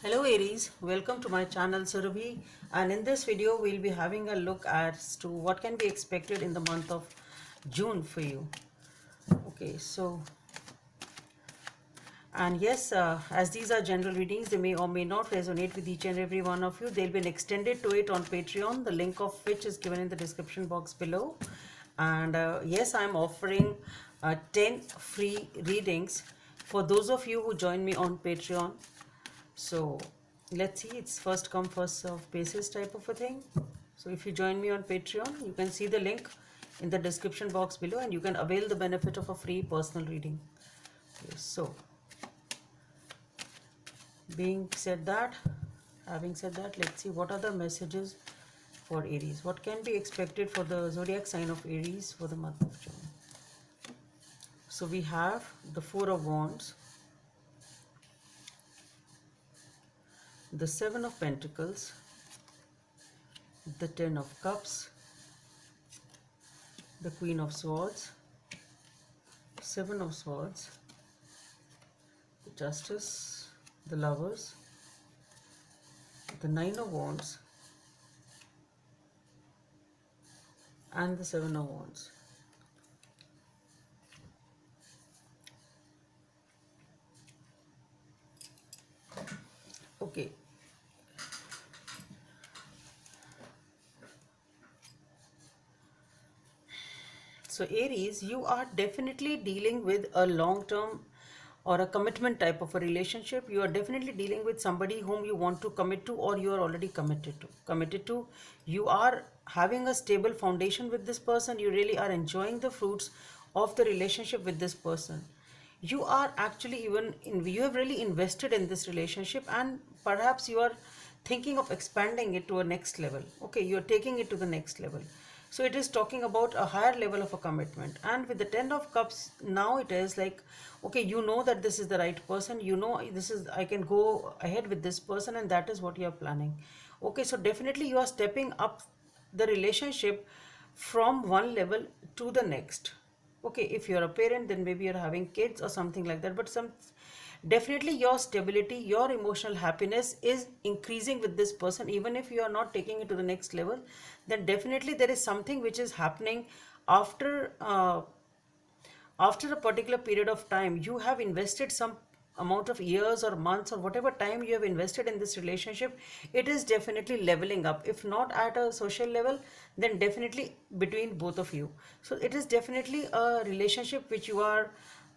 Hello Aries, welcome to my channel Surabhi, and in this video we'll be having a look as to what can be expected in the month of June for you. Okay, so and yes, as these are general readings, they may or may not resonate with each and every one of you. There'll be an extended to it on Patreon, the link of which is given in the description box below. And yes, I'm offering 10 free readings for those of you who join me on Patreon. So let's see, it's first come first serve basis type of a thing. So if you join me on Patreon, you can see the link in the description box below and you can avail the benefit of a free personal reading. Yes, so having said that, let's see what are the messages for Aries. What can be expected for the zodiac sign of Aries for the month of June? So we have the Four of Wands, the Seven of Pentacles, the Ten of Cups, the Queen of Swords, Seven of Swords, the Justice, the Lovers, the Nine of Wands, and the Seven of Wands. Okay. So Aries, you are definitely dealing with a long-term or a commitment type of a relationship. You are definitely dealing with somebody whom you want to commit to, or you are already committed to. You are having a stable foundation with this person. You really are enjoying the fruits of the relationship with this person. You are actually you have really invested in this relationship, and perhaps you are thinking of expanding it to a next level. Okay, you are taking it to the next level. So it is talking about a higher level of a commitment. And with the Ten of Cups, now it is like, okay, you know that this is the right person. You know, I can go ahead with this person, and that is what you are planning. Okay, so definitely you are stepping up the relationship from one level to the next. Okay, if you're a parent, then maybe you're having kids or something like that, but definitely your stability, your emotional happiness is increasing with this person. Even if you are not taking it to the next level, then definitely there is something which is happening after after a particular period of time. You have invested some amount of years or months or whatever time you have invested in this relationship. It is definitely leveling up, if not at a social level, then definitely between both of you. So it is definitely a relationship which you are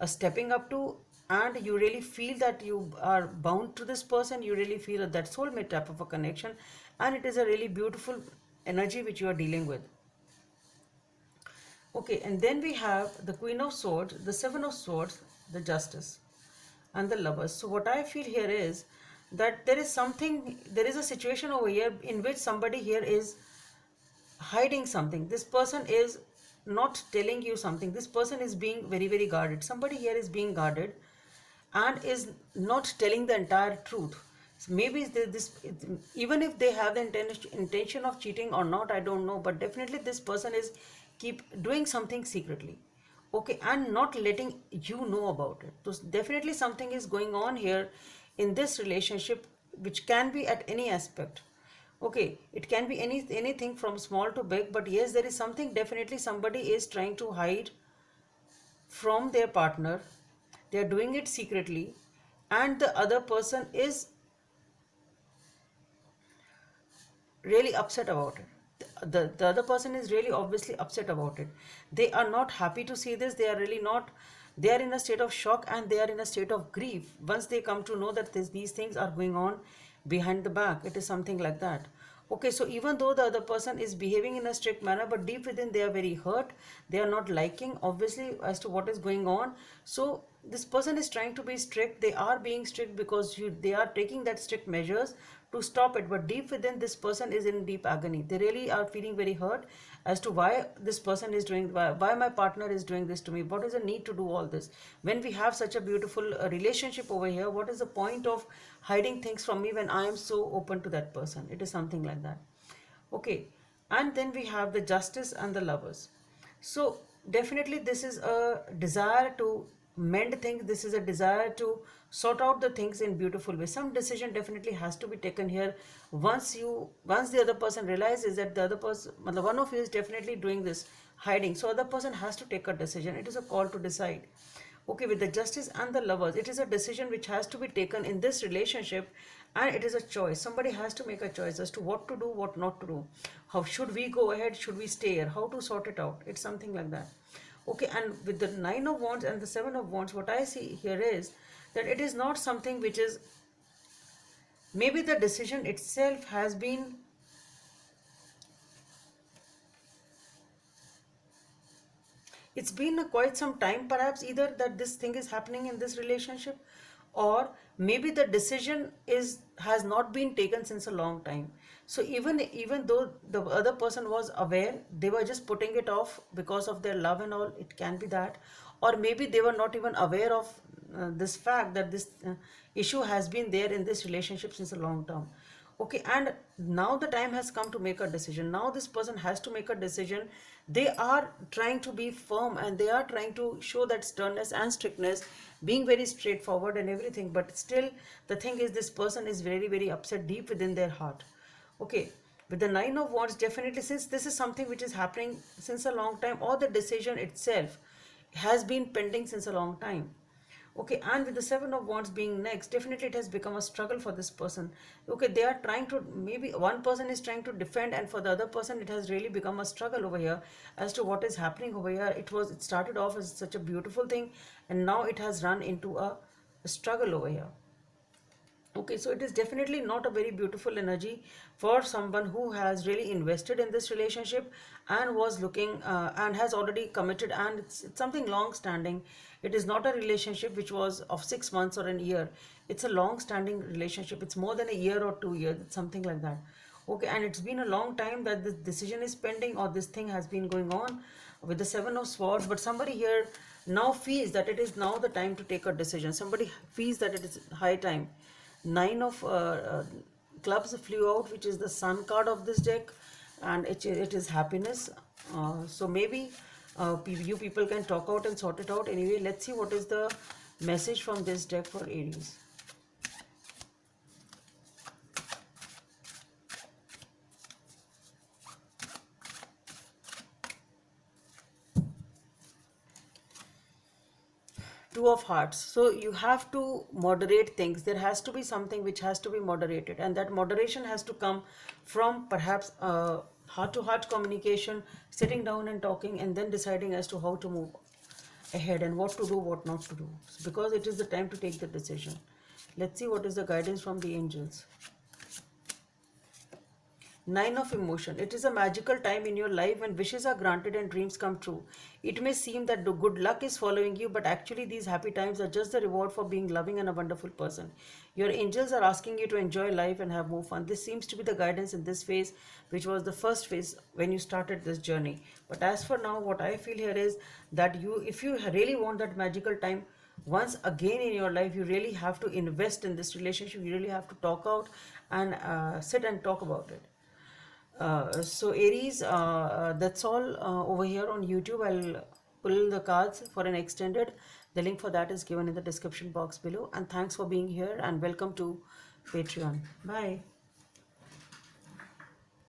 stepping up to, and you really feel that you are bound to this person. You really feel that soulmate type of a connection, and it is a really beautiful energy which you are dealing with. Okay, and then we have the Queen of Swords, the Seven of Swords, the Justice, and the Lovers. So what I feel here is that there is a situation over here in which somebody here is hiding something. This person is not telling you something. This person is being very, very guarded. Somebody here is being guarded and is not telling the entire truth. So maybe even if they have the intention of cheating or not, I don't know, but definitely this person is keep doing something secretly. Okay, and not letting you know about it. So definitely something is going on here in this relationship, which can be at any aspect. Okay, it can be anything from small to big, but yes, there is something, definitely somebody is trying to hide from their partner. They are doing it secretly, and the other person is really upset about it. The other person is really obviously upset about it. They are not happy to see this. They are really not. They are in a state of shock, and they are in a state of grief once they come to know that these things are going on behind the back. It is something like that. Okay, so even though the other person is behaving in a strict manner, but deep within they are very hurt. They are not liking, obviously, as to what is going on. So this person is trying to be strict. They are being strict because they are taking that strict measures to stop it, but deep within this person is in deep agony. They really are feeling very hurt as to why this person is doing, why my partner is doing this to me. What is the need to do all this when we have such a beautiful relationship over here? What is the point of hiding things from me when I am so open to that person? It is something like that. Okay, and then we have the Justice and the Lovers. So definitely this is a desire to mend things. This is a desire to sort out the things in beautiful way. Some decision definitely has to be taken here. Once the other person realizes that the other person, one of you is definitely doing this hiding, so other person has to take a decision. It is a call to decide. Okay, with the justice and the lovers, it is a decision which has to be taken in this relationship, and it is a choice. Somebody has to make a choice as to what to do, what not to do. How should we go ahead? Should we stay here? How to sort it out? It's something like that. Okay, and with the Nine of Wands and the Seven of Wands, what I see here is that it is not something which is, maybe the decision itself has been, it's been quite some time perhaps, either that this thing is happening in this relationship, or maybe the decision has not been taken since a long time. So even though the other person was aware, they were just putting it off because of their love and all. It can be that, or maybe they were not even aware of this fact that this issue has been there in this relationship since a long time. Okay, and now the time has come to make a decision. Now this person has to make a decision. They are trying to be firm, and they are trying to show that sternness and strictness, being very straightforward and everything, but still the thing is, this person is very, very upset deep within their heart. Okay, with the Nine of Wands, definitely, since this is something which is happening since a long time, or the decision itself has been pending since a long time. Okay, and with the Seven of Wands being next, definitely it has become a struggle for this person. Okay, they are trying to, maybe one person is trying to defend, and for the other person it has really become a struggle over here as to what is happening over here. It started off as such a beautiful thing, and now it has run into a struggle over here. Okay, so it is definitely not a very beautiful energy for someone who has really invested in this relationship and was looking and has already committed, and it's something long standing. It is not a relationship which was of 6 months or a year. It's a long standing relationship. It's more than a year or 2 years. It's something like that. Okay, and it's been a long time that this decision is pending, or this thing has been going on with the Seven of Swords. But somebody here now feels that it is now the time to take a decision. Somebody feels that it is high time. Nine of clubs flew out, which is the Sun card of this deck, and it is happiness. So maybe you people can talk out and sort it out. Anyway, let's see what is the message from this deck for Aries. Two of Hearts. So you have to moderate things. There has to be something which has to be moderated, and that moderation has to come from perhaps heart to heart communication, sitting down and talking, and then deciding as to how to move ahead and what to do, what not to do, because it is the time to take the decision. Let's see what is the guidance from the angels. Nine of Emotion. It is a magical time in your life when wishes are granted and dreams come true. It may seem that the good luck is following you, but actually these happy times are just the reward for being loving and a wonderful person. Your angels are asking you to enjoy life and have more fun. This seems to be the guidance in this phase, which was the first phase when you started this journey. But as for now, what I feel here is that if you really want that magical time, once again in your life, you really have to invest in this relationship. You really have to talk out and sit and talk about it. So Aries, that's all over here on YouTube. I'll pull the cards for an extended. The link for that is given in the description box below. And thanks for being here, and welcome to Patreon. Bye.